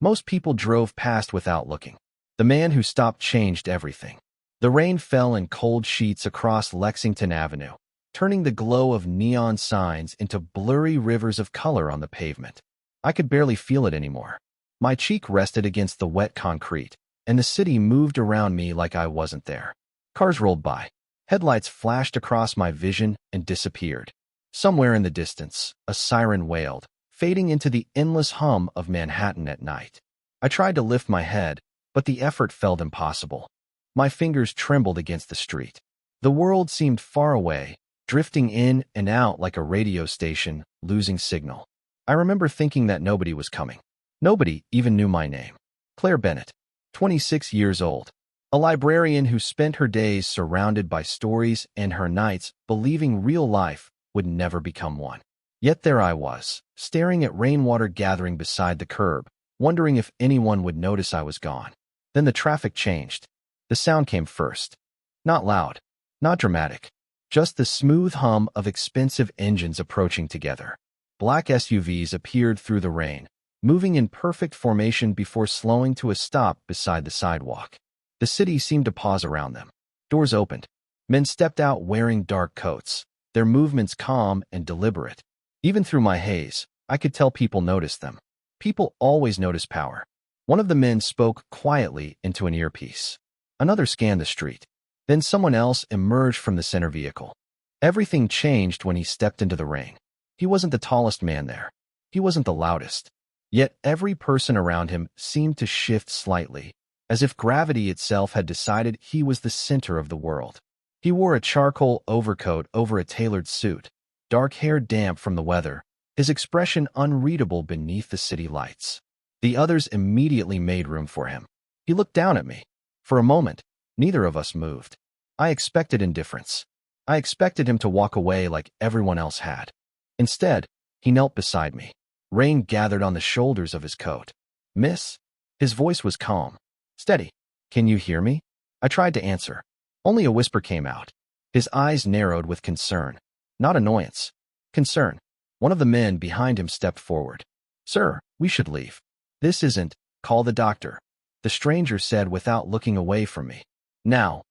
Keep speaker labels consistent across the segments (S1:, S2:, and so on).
S1: Most people drove past without looking. The man who stopped changed everything. The rain fell in cold sheets across Lexington Avenue, turning the glow of neon signs into blurry rivers of color on the pavement. I could barely feel it anymore. My cheek rested against the wet concrete, and the city moved around me like I wasn't there. Cars rolled by. Headlights flashed across my vision and disappeared. Somewhere in the distance, a siren wailed, fading into the endless hum of Manhattan at night. I tried to lift my head, but the effort felt impossible. My fingers trembled against the street. The world seemed far away, drifting in and out like a radio station, losing signal. I remember thinking that nobody was coming. Nobody even knew my name. Claire Bennett, 26 years old. A librarian who spent her days surrounded by stories and her nights believing real life would never become one. Yet there I was, staring at rainwater gathering beside the curb, wondering if anyone would notice I was gone. Then the traffic changed. The sound came first. Not loud, not dramatic, just the smooth hum of expensive engines approaching together. Black SUVs appeared through the rain, moving in perfect formation before slowing to a stop beside the sidewalk. The city seemed to pause around them. Doors opened. Men stepped out wearing dark coats, their movements calm and deliberate. Even through my haze, I could tell people noticed them. People always notice power. One of the men spoke quietly into an earpiece. Another scanned the street. Then someone else emerged from the center vehicle. Everything changed when he stepped into the rain. He wasn't the tallest man there. He wasn't the loudest. Yet every person around him seemed to shift slightly, as if gravity itself had decided he was the center of the world. He wore a charcoal overcoat over a tailored suit, dark hair damp from the weather, his expression unreadable beneath the city lights. The others immediately made room for him. He looked down at me. For a moment, neither of us moved. I expected indifference. I expected him to walk away like everyone else had. Instead, he knelt beside me. Rain gathered on the shoulders of his coat. "Miss?" His voice was calm. "Steady. Can you hear me?" I tried to answer. Only a whisper came out. His eyes narrowed with concern. Not annoyance. Concern. One of the men behind him stepped forward. "Sir, we should leave." "This isn't. Call the doctor," the stranger said without looking away from me. Now,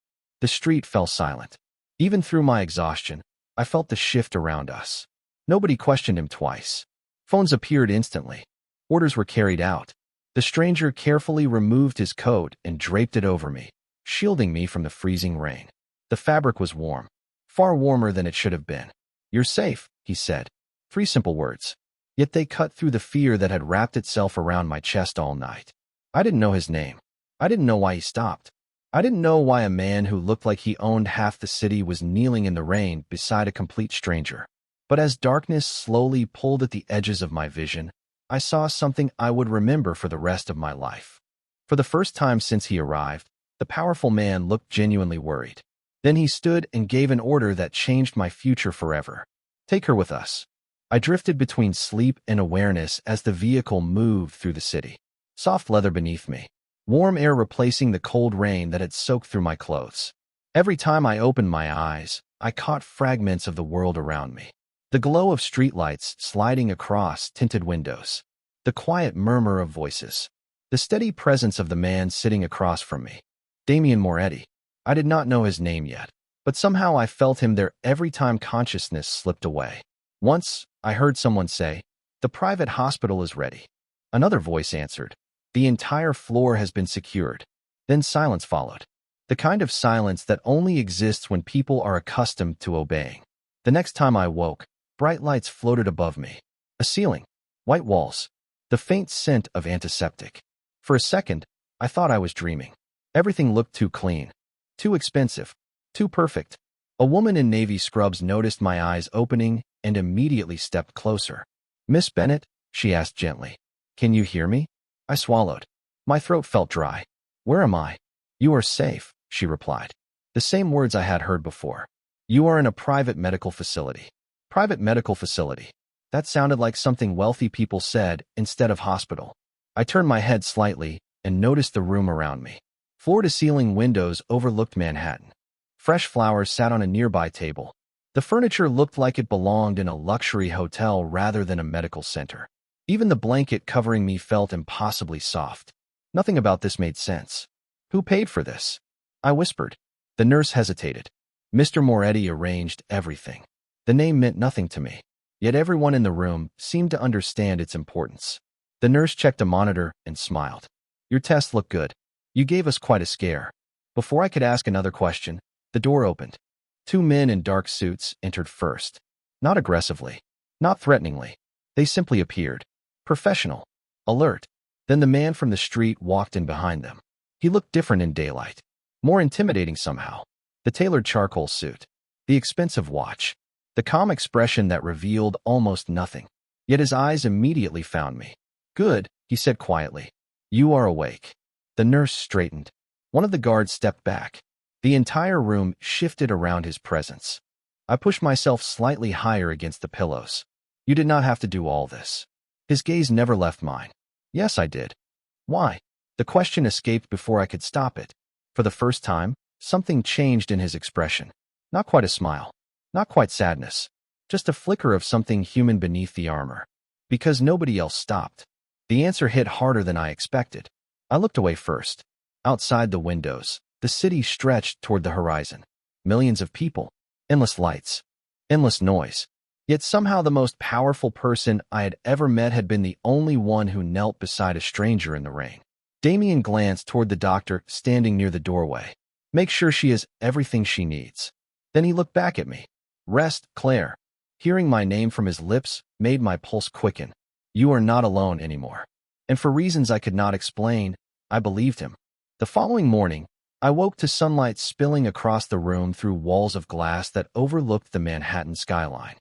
S1: the street fell silent. Even through my exhaustion, I felt the shift around us. Nobody questioned him twice. Phones appeared instantly. Orders were carried out. The stranger carefully removed his coat and draped it over me, shielding me from the freezing rain. The fabric was warm, far warmer than it should have been. "You're safe," he said. 3 simple words. Yet they cut through the fear that had wrapped itself around my chest all night. I didn't know his name. I didn't know why he stopped. I didn't know why a man who looked like he owned half the city was kneeling in the rain beside a complete stranger. But as darkness slowly pulled at the edges of my vision, I saw something I would remember for the rest of my life. For the first time since he arrived, the powerful man looked genuinely worried. Then he stood and gave an order that changed my future forever. "Take her with us." I drifted between sleep and awareness as the vehicle moved through the city. Soft leather beneath me, warm air replacing the cold rain that had soaked through my clothes. Every time I opened my eyes, I caught fragments of the world around me. The glow of streetlights sliding across tinted windows. The quiet murmur of voices. The steady presence of the man sitting across from me. Damien Moretti. I did not know his name yet, but somehow I felt him there every time consciousness slipped away. Once, I heard someone say, "The private hospital is ready." Another voice answered, "The entire floor has been secured." Then silence followed. The kind of silence that only exists when people are accustomed to obeying. The next time I woke, bright lights floated above me. A ceiling, white walls, the faint scent of antiseptic. For a second, I thought I was dreaming. Everything looked too clean, too expensive, too perfect. A woman in navy scrubs noticed my eyes opening and immediately stepped closer. "Miss Bennett?" she asked gently. "Can you hear me?" I swallowed. My throat felt dry. "Where am I?" "You are safe," she replied. The same words I had heard before. "You are in a private medical facility." Private medical facility. That sounded like something wealthy people said instead of hospital. I turned my head slightly and noticed the room around me. Floor-to-ceiling windows overlooked Manhattan. Fresh flowers sat on a nearby table. The furniture looked like it belonged in a luxury hotel rather than a medical center. Even the blanket covering me felt impossibly soft. Nothing about this made sense. Who paid for this? I whispered. The nurse hesitated. Mr. Moretti arranged everything. The name meant nothing to me, yet everyone in the room seemed to understand its importance. The nurse checked a monitor and smiled. Your tests look good. You gave us quite a scare. Before I could ask another question, the door opened. Two men in dark suits entered first. Not aggressively, not threateningly. They simply appeared. Professional. Alert. Then the man from the street walked in behind them. He looked different in daylight. More intimidating somehow. The tailored charcoal suit. The expensive watch. The calm expression that revealed almost nothing. Yet his eyes immediately found me. Good, he said quietly. You are awake. The nurse straightened. One of the guards stepped back. The entire room shifted around his presence. I pushed myself slightly higher against the pillows. You did not have to do all this. His gaze never left mine. Yes, I did. Why? The question escaped before I could stop it. For the first time, something changed in his expression. Not quite a smile. Not quite sadness. Just a flicker of something human beneath the armor. Because nobody else stopped. The answer hit harder than I expected. I looked away first. Outside the windows, the city stretched toward the horizon. Millions of people. Endless lights. Endless noise. Yet somehow the most powerful person I had ever met had been the only one who knelt beside a stranger in the rain. Damien glanced toward the doctor standing near the doorway. Make sure she has everything she needs. Then he looked back at me. Rest, Claire. Hearing my name from his lips made my pulse quicken. You are not alone anymore. And for reasons I could not explain, I believed him. The following morning, I woke to sunlight spilling across the room through walls of glass that overlooked the Manhattan skyline.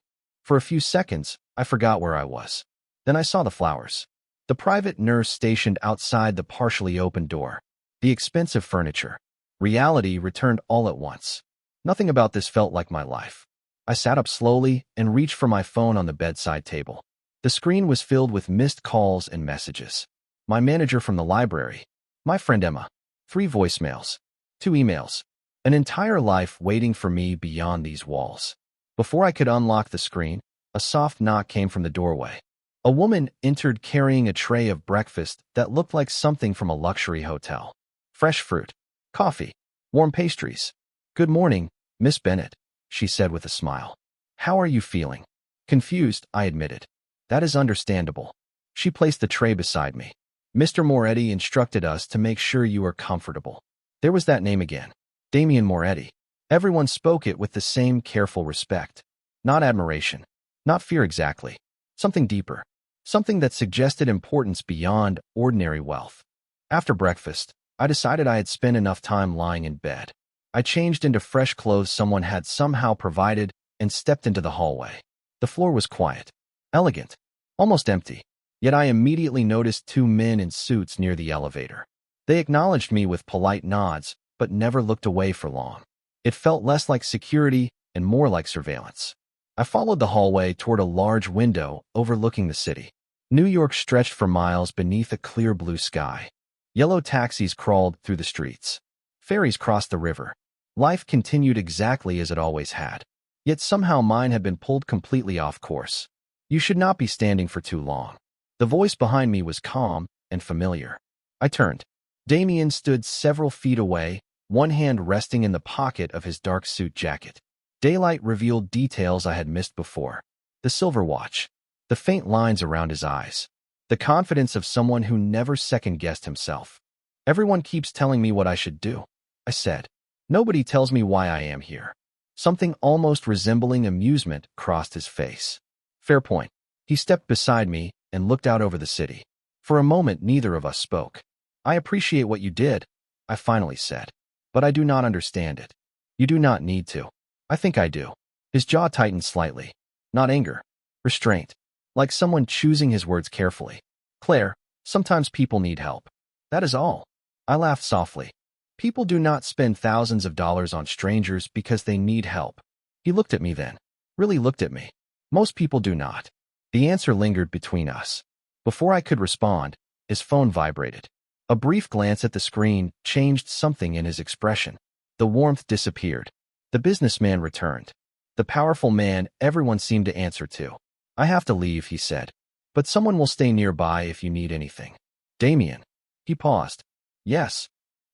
S1: For a few seconds, I forgot where I was. Then I saw the flowers. The private nurse stationed outside the partially open door. The expensive furniture. Reality returned all at once. Nothing about this felt like my life. I sat up slowly and reached for my phone on the bedside table. The screen was filled with missed calls and messages. My manager from the library. My friend Emma. 3 voicemails. 2 emails. An entire life waiting for me beyond these walls. Before I could unlock the screen, a soft knock came from the doorway. A woman entered carrying a tray of breakfast that looked like something from a luxury hotel. Fresh fruit, coffee, warm pastries. Good morning, Miss Bennett, she said with a smile. How are you feeling? Confused, I admitted. That is understandable. She placed the tray beside me. Mr. Moretti instructed us to make sure you are comfortable. There was that name again. Damien Moretti. Everyone spoke it with the same careful respect. Not admiration. Not fear exactly. Something deeper. Something that suggested importance beyond ordinary wealth. After breakfast, I decided I had spent enough time lying in bed. I changed into fresh clothes someone had somehow provided and stepped into the hallway. The floor was quiet. Elegant. Almost empty. Yet I immediately noticed 2 men in suits near the elevator. They acknowledged me with polite nods, but never looked away for long. It felt less like security and more like surveillance. I followed the hallway toward a large window overlooking the city. New York stretched for miles beneath a clear blue sky. Yellow taxis crawled through the streets. Ferries crossed the river. Life continued exactly as it always had. Yet somehow mine had been pulled completely off course. You should not be standing for too long. The voice behind me was calm and familiar. I turned. Damien stood several feet away, one hand resting in the pocket of his dark suit jacket. Daylight revealed details I had missed before. The silver watch. The faint lines around his eyes. The confidence of someone who never second-guessed himself. Everyone keeps telling me what I should do, I said. Nobody tells me why I am here. Something almost resembling amusement crossed his face. Fair point. He stepped beside me and looked out over the city. For a moment, neither of us spoke. I appreciate what you did, I finally said. But I do not understand it. You do not need to. I think I do. His jaw tightened slightly. Not anger. Restraint. Like someone choosing his words carefully. Claire, sometimes people need help. That is all. I laughed softly. People do not spend thousands of dollars on strangers because they need help. He looked at me then. Really looked at me. Most people do not. The answer lingered between us. Before I could respond, his phone vibrated. A brief glance at the screen changed something in his expression. The warmth disappeared. The businessman returned. The powerful man everyone seemed to answer to. I have to leave, he said. But someone will stay nearby if you need anything. Damien. He paused. Yes.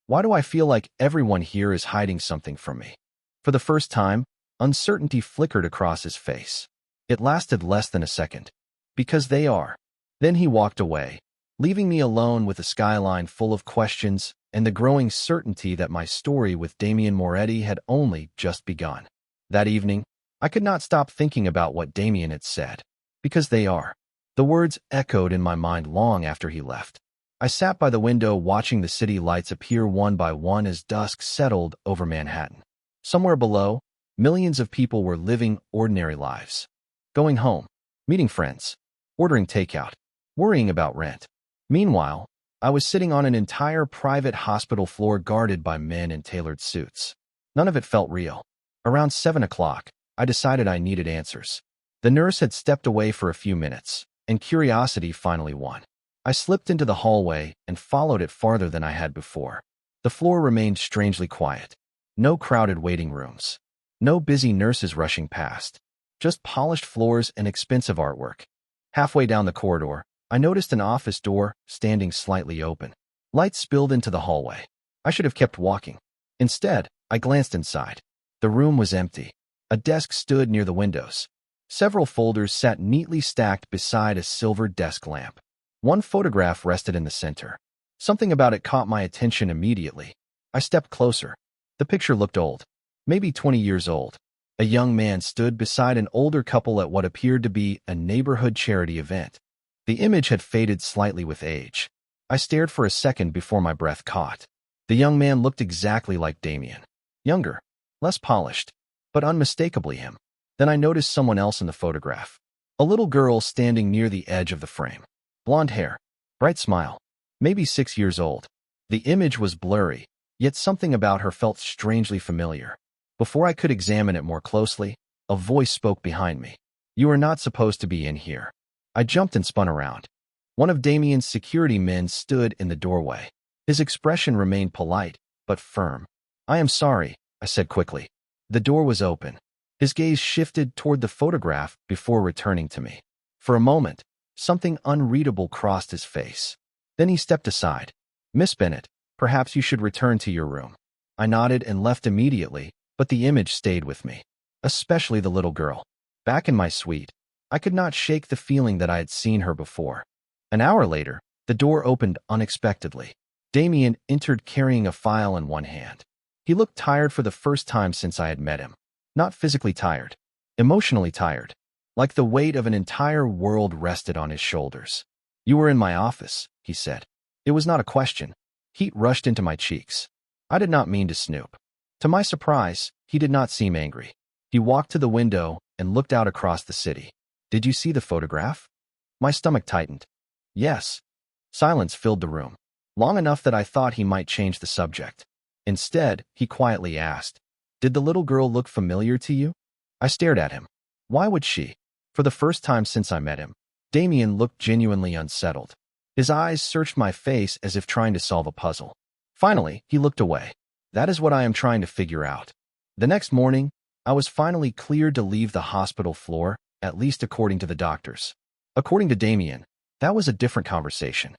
S1: Why do I feel like everyone here is hiding something from me? For the first time, uncertainty flickered across his face. It lasted less than a second. Because they are. Then he walked away, leaving me alone with a skyline full of questions and the growing certainty that my story with Damien Moretti had only just begun. That evening, I could not stop thinking about what Damien had said. Because they are. The words echoed in my mind long after he left. I sat by the window watching the city lights appear one by one as dusk settled over Manhattan. Somewhere below, millions of people were living ordinary lives. Going home, meeting friends, ordering takeout, worrying about rent. Meanwhile, I was sitting on an entire private hospital floor guarded by men in tailored suits. None of it felt real. Around 7 o'clock, I decided I needed answers. The nurse had stepped away for a few minutes, and curiosity finally won. I slipped into the hallway and followed it farther than I had before. The floor remained strangely quiet. No crowded waiting rooms. No busy nurses rushing past. Just polished floors and expensive artwork. Halfway down the corridor, I noticed an office door standing slightly open. Light spilled into the hallway. I should have kept walking. Instead, I glanced inside. The room was empty. A desk stood near the windows. Several folders sat neatly stacked beside a silver desk lamp. One photograph rested in the center. Something about it caught my attention immediately. I stepped closer. The picture looked old. Maybe 20 years old. A young man stood beside an older couple at what appeared to be a neighborhood charity event. The image had faded slightly with age. I stared for a second before my breath caught. The young man looked exactly like Damien. Younger, less polished, but unmistakably him. Then I noticed someone else in the photograph. A little girl standing near the edge of the frame. Blonde hair, bright smile, maybe 6 years old. The image was blurry, yet something about her felt strangely familiar. Before I could examine it more closely, a voice spoke behind me. You are not supposed to be in here. I jumped and spun around. One of Damien's security men stood in the doorway. His expression remained polite, but firm. I am sorry, I said quickly. The door was open. His gaze shifted toward the photograph before returning to me. For a moment, something unreadable crossed his face. Then he stepped aside. Miss Bennett, perhaps you should return to your room. I nodded and left immediately, but the image stayed with me. Especially the little girl. Back in my suite, I could not shake the feeling that I had seen her before. An hour later, the door opened unexpectedly. Damien entered carrying a file in one hand. He looked tired for the first time since I had met him. Not physically tired. Emotionally tired. Like the weight of an entire world rested on his shoulders. You were in my office, he said. It was not a question. Heat rushed into my cheeks. I did not mean to snoop. To my surprise, he did not seem angry. He walked to the window and looked out across the city. Did you see the photograph? My stomach tightened. Yes. Silence filled the room. Long enough that I thought he might change the subject. Instead, he quietly asked, Did the little girl look familiar to you? I stared at him. Why would she? For the first time since I met him, Damien looked genuinely unsettled. His eyes searched my face as if trying to solve a puzzle. Finally, he looked away. That is what I am trying to figure out. The next morning, I was finally cleared to leave the hospital floor, at least according to the doctors. According to Damien, that was a different conversation.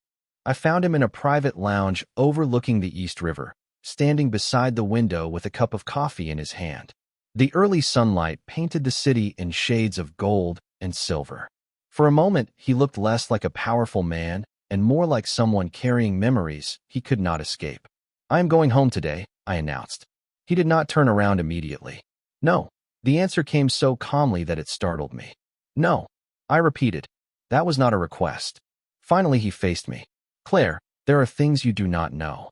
S1: I found him in a private lounge overlooking the East River, standing beside the window with a cup of coffee in his hand. The early sunlight painted the city in shades of gold and silver. For a moment, he looked less like a powerful man and more like someone carrying memories he could not escape. I am going home today, I announced. He did not turn around immediately. No. The answer came so calmly that it startled me. No. I repeated. That was not a request. Finally, he faced me. Claire, there are things you do not know.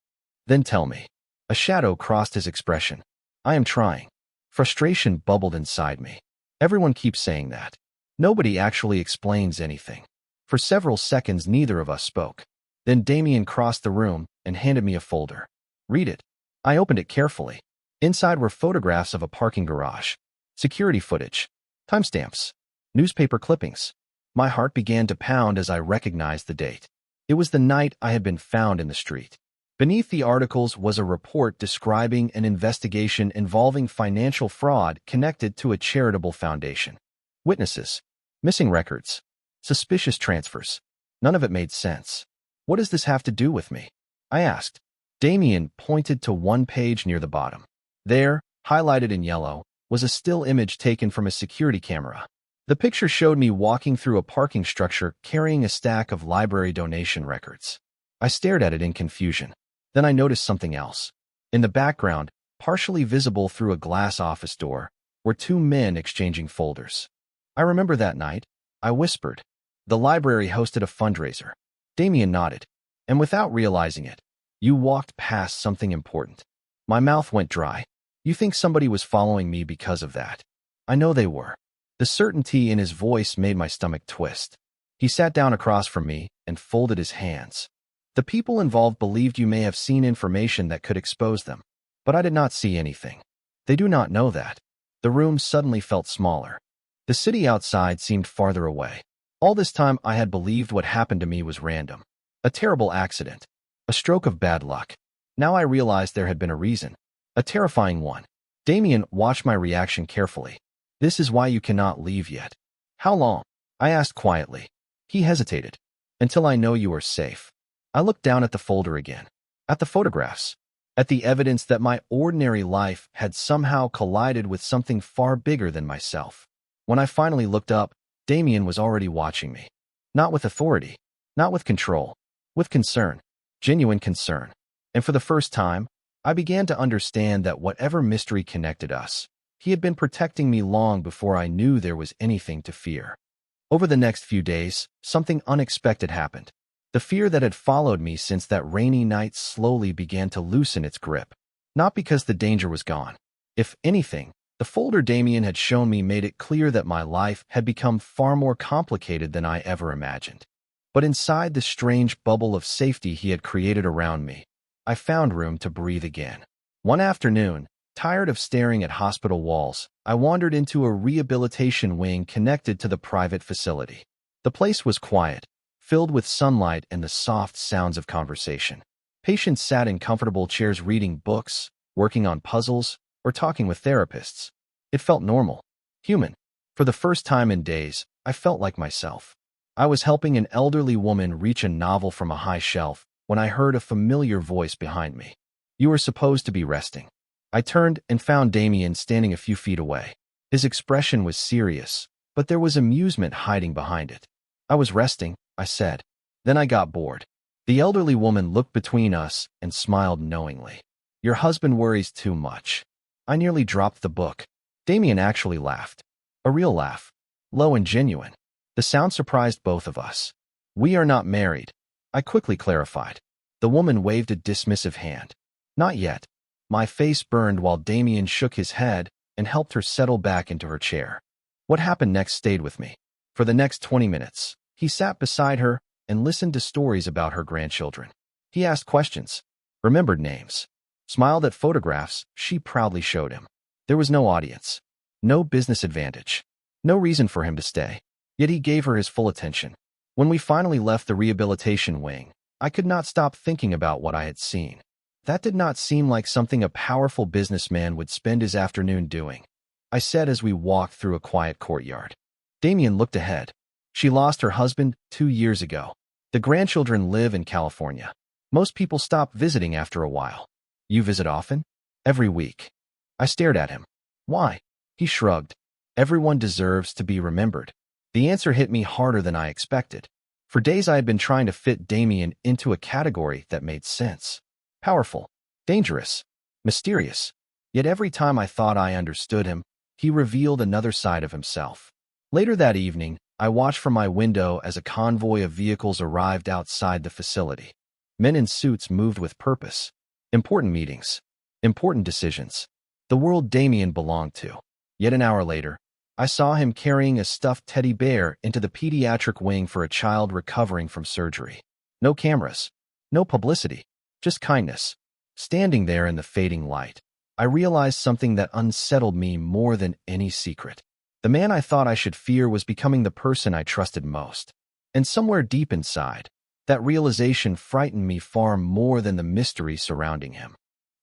S1: Then tell me. A shadow crossed his expression. I am trying. Frustration bubbled inside me. Everyone keeps saying that. Nobody actually explains anything. For several seconds, neither of us spoke. Then Damien crossed the room and handed me a folder. Read it. I opened it carefully. Inside were photographs of a parking garage, security footage, timestamps, newspaper clippings. My heart began to pound as I recognized the date. It was the night I had been found in the street. Beneath the articles was a report describing an investigation involving financial fraud connected to a charitable foundation. Witnesses, missing records, Suspicious transfers. None of it made sense. What does this have to do with me? I asked. Damien pointed to one page near the bottom. There, highlighted in yellow, was a still image taken from a security camera. The picture showed me walking through a parking structure carrying a stack of library donation records. I stared at it in confusion. Then I noticed something else. In the background, partially visible through a glass office door, were two men exchanging folders. I remember that night. I whispered. The library hosted a fundraiser. Damien nodded. And without realizing it, you walked past something important. My mouth went dry. You think somebody was following me because of that? I know they were. The certainty in his voice made my stomach twist. He sat down across from me and folded his hands. The people involved believed you may have seen information that could expose them. But I did not see anything. They do not know that. The room suddenly felt smaller. The city outside seemed farther away. All this time I had believed what happened to me was random. A terrible accident. A stroke of bad luck. Now I realized there had been a reason. A terrifying one. Damien watched my reaction carefully. This is why you cannot leave yet. How long? I asked quietly. He hesitated. Until I know you are safe. I looked down at the folder again. At the photographs. At the evidence that my ordinary life had somehow collided with something far bigger than myself. When I finally looked up, Damien was already watching me. Not with authority. Not with control. With concern. Genuine concern. And for the first time, I began to understand that whatever mystery connected us, he had been protecting me long before I knew there was anything to fear. Over the next few days, something unexpected happened. The fear that had followed me since that rainy night slowly began to loosen its grip. Not because the danger was gone. If anything, the folder Damien had shown me made it clear that my life had become far more complicated than I ever imagined. But inside the strange bubble of safety he had created around me, I found room to breathe again. One afternoon, tired of staring at hospital walls, I wandered into a rehabilitation wing connected to the private facility. The place was quiet, filled with sunlight and the soft sounds of conversation. Patients sat in comfortable chairs reading books, working on puzzles, or talking with therapists. It felt normal, human. For the first time in days, I felt like myself. I was helping an elderly woman reach a novel from a high shelf when I heard a familiar voice behind me. You were supposed to be resting. I turned and found Damien standing a few feet away. His expression was serious, but there was amusement hiding behind it. I was resting, I said. Then I got bored. The elderly woman looked between us and smiled knowingly. Your husband worries too much. I nearly dropped the book. Damien actually laughed. A real laugh. Low and genuine. The sound surprised both of us. We are not married. I quickly clarified. The woman waved a dismissive hand. Not yet. My face burned while Damien shook his head and helped her settle back into her chair. What happened next stayed with me. For the next 20 minutes, he sat beside her and listened to stories about her grandchildren. He asked questions, remembered names, smiled at photographs she proudly showed him. There was no audience, no business advantage, no reason for him to stay. Yet he gave her his full attention. When we finally left the rehabilitation wing, I could not stop thinking about what I had seen. That did not seem like something a powerful businessman would spend his afternoon doing, I said as we walked through a quiet courtyard. Damien looked ahead. She lost her husband 2 years ago. The grandchildren live in California. Most people stop visiting after a while. You visit often? Every week. I stared at him. Why? He shrugged. Everyone deserves to be remembered. The answer hit me harder than I expected. For days I had been trying to fit Damien into a category that made sense. Powerful, dangerous, mysterious. Yet every time I thought I understood him, he revealed another side of himself. Later that evening, I watched from my window as a convoy of vehicles arrived outside the facility. Men in suits moved with purpose. Important meetings. Important decisions. The world Damien belonged to. Yet an hour later, I saw him carrying a stuffed teddy bear into the pediatric wing for a child recovering from surgery. No cameras. No publicity. Just kindness. Standing there in the fading light, I realized something that unsettled me more than any secret. The man I thought I should fear was becoming the person I trusted most. And somewhere deep inside, that realization frightened me far more than the mystery surrounding him.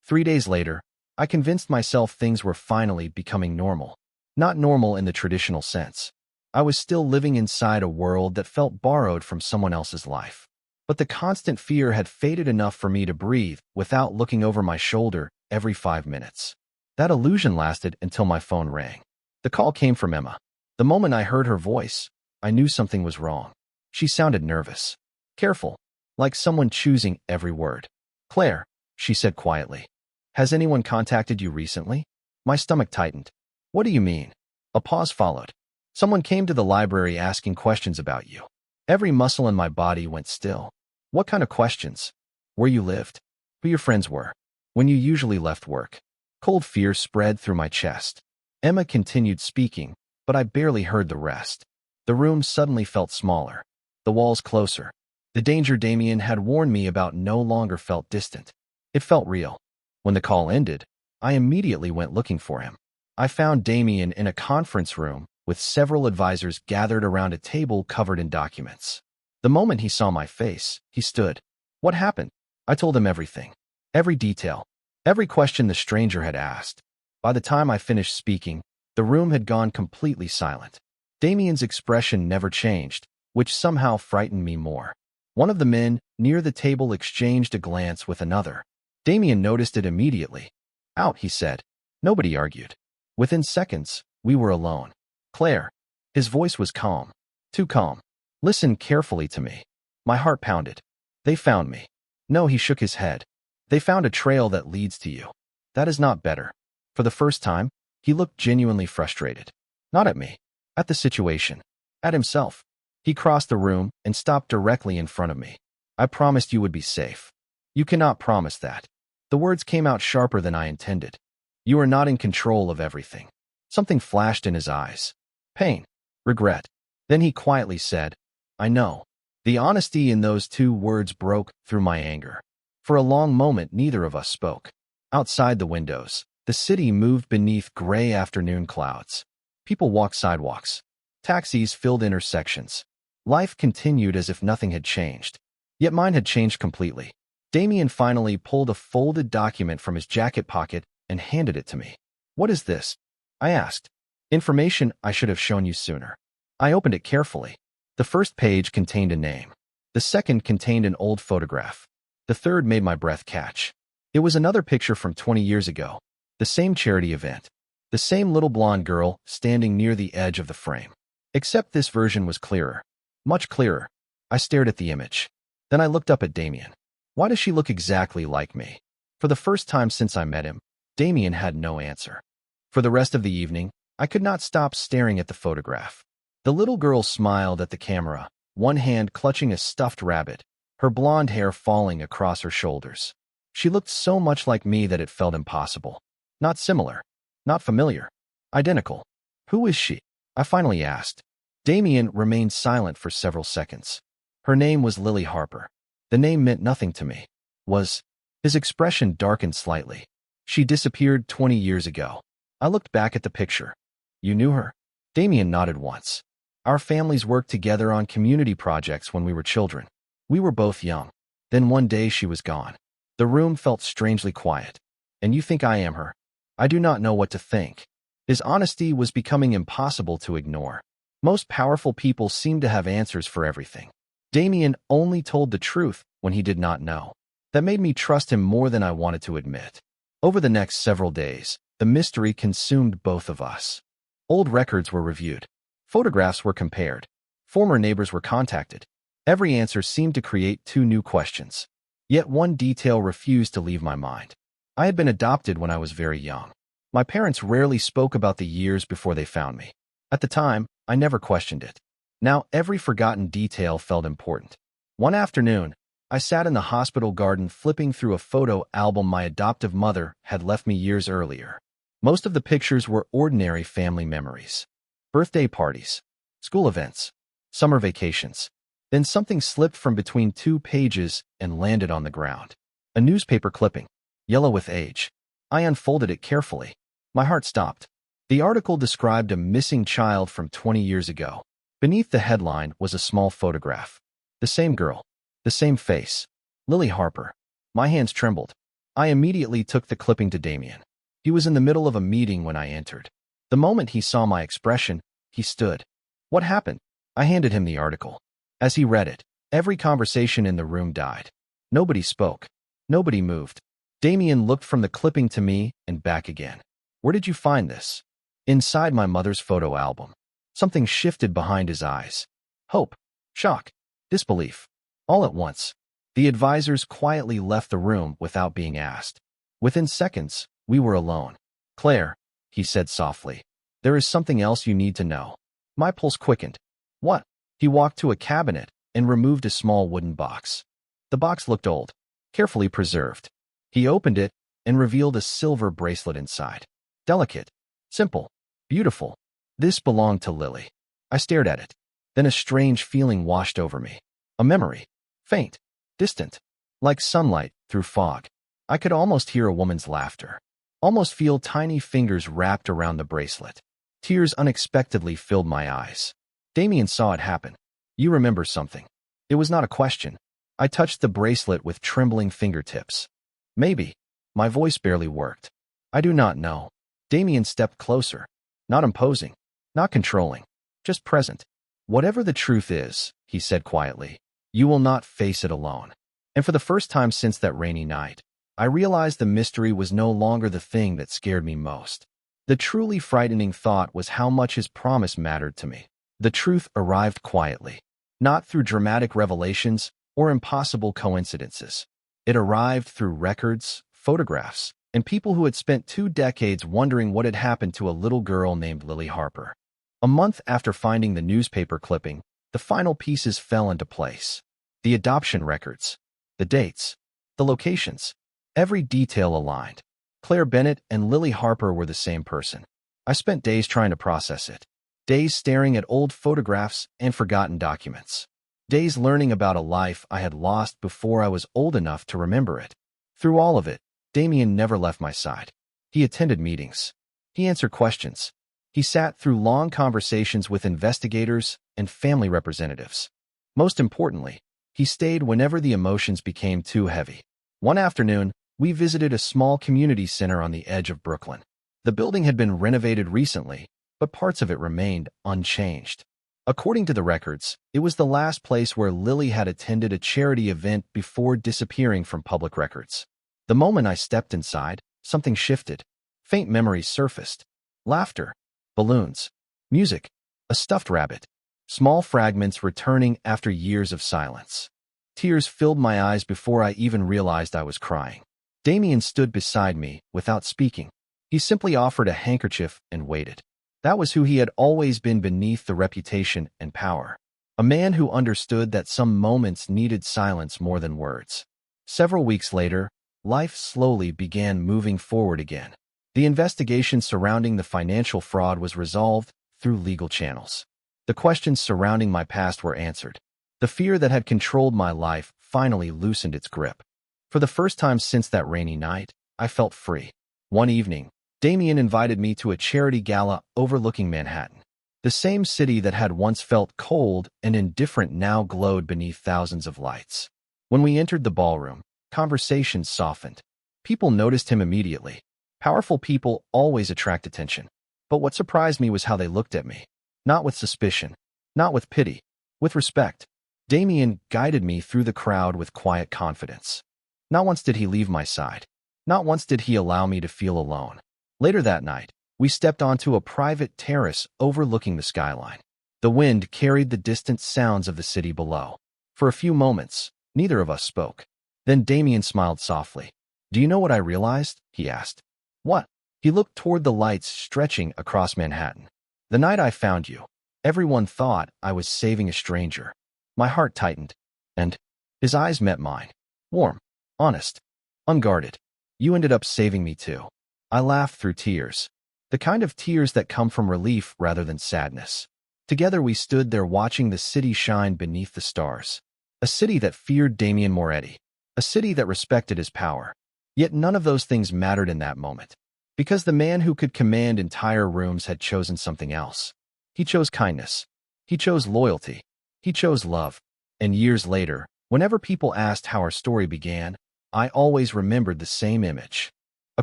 S1: 3 days later, I convinced myself things were finally becoming normal. Not normal in the traditional sense. I was still living inside a world that felt borrowed from someone else's life. But the constant fear had faded enough for me to breathe without looking over my shoulder every 5 minutes. That illusion lasted until my phone rang. The call came from Emma. The moment I heard her voice, I knew something was wrong. She sounded nervous, careful, like someone choosing every word. "Claire," she said quietly, "has anyone contacted you recently?" My stomach tightened. "What do you mean?" A pause followed. "Someone came to the library asking questions about you." Every muscle in my body went still. "What kind of questions?" "Where you lived, who your friends were, when you usually left work." Cold fear spread through my chest. Emma continued speaking, but I barely heard the rest. The room suddenly felt smaller, the walls closer. The danger Damien had warned me about no longer felt distant. It felt real. When the call ended, I immediately went looking for him. I found Damien in a conference room with several advisors gathered around a table covered in documents. The moment he saw my face, he stood. "What happened?" I told him everything. Every detail. Every question the stranger had asked. By the time I finished speaking, the room had gone completely silent. Damien's expression never changed, which somehow frightened me more. One of the men near the table exchanged a glance with another. Damien noticed it immediately. "Out," he said. Nobody argued. Within seconds, we were alone. "Claire." His voice was calm. Too calm. "Listen carefully to me." My heart pounded. "They found me." "No," he shook his head. "They found a trail that leads to you. That is not better." For the first time, he looked genuinely frustrated. Not at me. At the situation. At himself. He crossed the room and stopped directly in front of me. "I promised you would be safe." "You cannot promise that." The words came out sharper than I intended. "You are not in control of everything." Something flashed in his eyes. Pain. Regret. Then he quietly said, "I know." The honesty in those two words broke through my anger. For a long moment, neither of us spoke. Outside the windows, the city moved beneath gray afternoon clouds. People walked sidewalks. Taxis filled intersections. Life continued as if nothing had changed. Yet mine had changed completely. Damien finally pulled a folded document from his jacket pocket and handed it to me. "What is this?" I asked. "Information I should have shown you sooner." I opened it carefully. The first page contained a name. The second contained an old photograph. The third made my breath catch. It was another picture from 20 years ago. The same charity event. The same little blonde girl standing near the edge of the frame. Except this version was clearer. Much clearer. I stared at the image. Then I looked up at Damien. Why does she look exactly like me? For the first time since I met him, Damien had no answer. For the rest of the evening, I could not stop staring at the photograph. The little girl smiled at the camera, one hand clutching a stuffed rabbit, her blonde hair falling across her shoulders. She looked so much like me that it felt impossible. Not similar. Not familiar. Identical. "Who is she?" I finally asked. Damien remained silent for several seconds. "Her name was Lily Harper." The name meant nothing to me. His expression darkened slightly. "She disappeared 20 years ago." I looked back at the picture. "You knew her?" Damien nodded once. "Our families worked together on community projects when we were children. We were both young. Then one day she was gone." The room felt strangely quiet. "And you think I am her?" I do not know what to think. His honesty was becoming impossible to ignore. Most powerful people seem to have answers for everything. Damien only told the truth when he did not know. That made me trust him more than I wanted to admit. Over the next several days, the mystery consumed both of us. Old records were reviewed. Photographs were compared. Former neighbors were contacted. Every answer seemed to create two new questions. Yet one detail refused to leave my mind. I had been adopted when I was very young. My parents rarely spoke about the years before they found me. At the time, I never questioned it. Now every forgotten detail felt important. One afternoon, I sat in the hospital garden flipping through a photo album my adoptive mother had left me years earlier. Most of the pictures were ordinary family memories. Birthday parties, school events, summer vacations. Then something slipped from between two pages and landed on the ground. A newspaper clipping, yellow with age. I unfolded it carefully. My heart stopped. The article described a missing child from 20 years ago. Beneath the headline was a small photograph. The same girl. The same face. Lily Harper. My hands trembled. I immediately took the clipping to Damien. He was in the middle of a meeting when I entered. The moment he saw my expression, he stood. What happened? I handed him the article. As he read it, every conversation in the room died. Nobody spoke. Nobody moved. Damien looked from the clipping to me and back again. Where did you find this? Inside my mother's photo album. Something shifted behind his eyes. Hope, shock, disbelief. All at once. The advisors quietly left the room without being asked. Within seconds, we were alone. Claire, he said softly, there is something else you need to know. My pulse quickened. What? He walked to a cabinet and removed a small wooden box. The box looked old, carefully preserved. He opened it and revealed a silver bracelet inside. Delicate, simple, beautiful. This belonged to Lily. I stared at it. Then a strange feeling washed over me. A memory. Faint, distant, like sunlight through fog. I could almost hear a woman's laughter. Almost feel tiny fingers wrapped around the bracelet. Tears unexpectedly filled my eyes. Damien saw it happen. You remember something. It was not a question. I touched the bracelet with trembling fingertips. Maybe. My voice barely worked. I do not know. Damien stepped closer. Not imposing. Not controlling. Just present. Whatever the truth is, he said quietly, you will not face it alone. And for the first time since that rainy night, I realized the mystery was no longer the thing that scared me most. The truly frightening thought was how much his promise mattered to me. The truth arrived quietly, not through dramatic revelations or impossible coincidences. It arrived through records, photographs, and people who had spent 2 decades wondering what had happened to a little girl named Lily Harper. A month after finding the newspaper clipping, the final pieces fell into place. The adoption records, the dates, the locations, every detail aligned. Claire Bennett and Lily Harper were the same person. I spent days trying to process it. Days staring at old photographs and forgotten documents. Days learning about a life I had lost before I was old enough to remember it. Through all of it, Damien never left my side. He attended meetings. He answered questions. He sat through long conversations with investigators and family representatives. Most importantly, he stayed whenever the emotions became too heavy. One afternoon, we visited a small community center on the edge of Brooklyn. The building had been renovated recently, but parts of it remained unchanged. According to the records, it was the last place where Lily had attended a charity event before disappearing from public records. The moment I stepped inside, something shifted. Faint memories surfaced. Laughter, balloons, music, a stuffed rabbit, small fragments returning after years of silence. Tears filled my eyes before I even realized I was crying. Damien stood beside me without speaking. He simply offered a handkerchief and waited. That was who he had always been beneath the reputation and power. A man who understood that some moments needed silence more than words. Several weeks later, life slowly began moving forward again. The investigation surrounding the financial fraud was resolved through legal channels. The questions surrounding my past were answered. The fear that had controlled my life finally loosened its grip. For the first time since that rainy night, I felt free. One evening, Damien invited me to a charity gala overlooking Manhattan. The same city that had once felt cold and indifferent now glowed beneath thousands of lights. When we entered the ballroom, conversations softened. People noticed him immediately. Powerful people always attract attention. But what surprised me was how they looked at me. Not with suspicion, not with pity, with respect. Damien guided me through the crowd with quiet confidence. Not once did he leave my side. Not once did he allow me to feel alone. Later that night, we stepped onto a private terrace overlooking the skyline. The wind carried the distant sounds of the city below. For a few moments, neither of us spoke. Then Damien smiled softly. Do you know what I realized? He asked. What? He looked toward the lights stretching across Manhattan. The night I found you, everyone thought I was saving a stranger. My heart tightened, and his eyes met mine. Warm, honest, unguarded. You ended up saving me too. I laughed through tears. The kind of tears that come from relief rather than sadness. Together we stood there watching the city shine beneath the stars. A city that feared Damien Moretti. A city that respected his power. Yet none of those things mattered in that moment. Because the man who could command entire rooms had chosen something else. He chose kindness. He chose loyalty. He chose love. And years later, whenever people asked how our story began, I always remembered the same image. A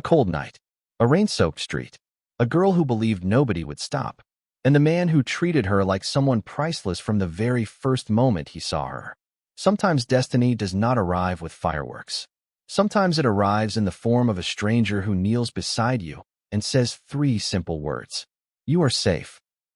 S1: cold night. A rain-soaked street. A girl who believed nobody would stop. and the man who treated her like someone priceless from the very first moment he saw her. Sometimes destiny does not arrive with fireworks. Sometimes it arrives in the form of a stranger who kneels beside you and says 3 simple words. You are safe.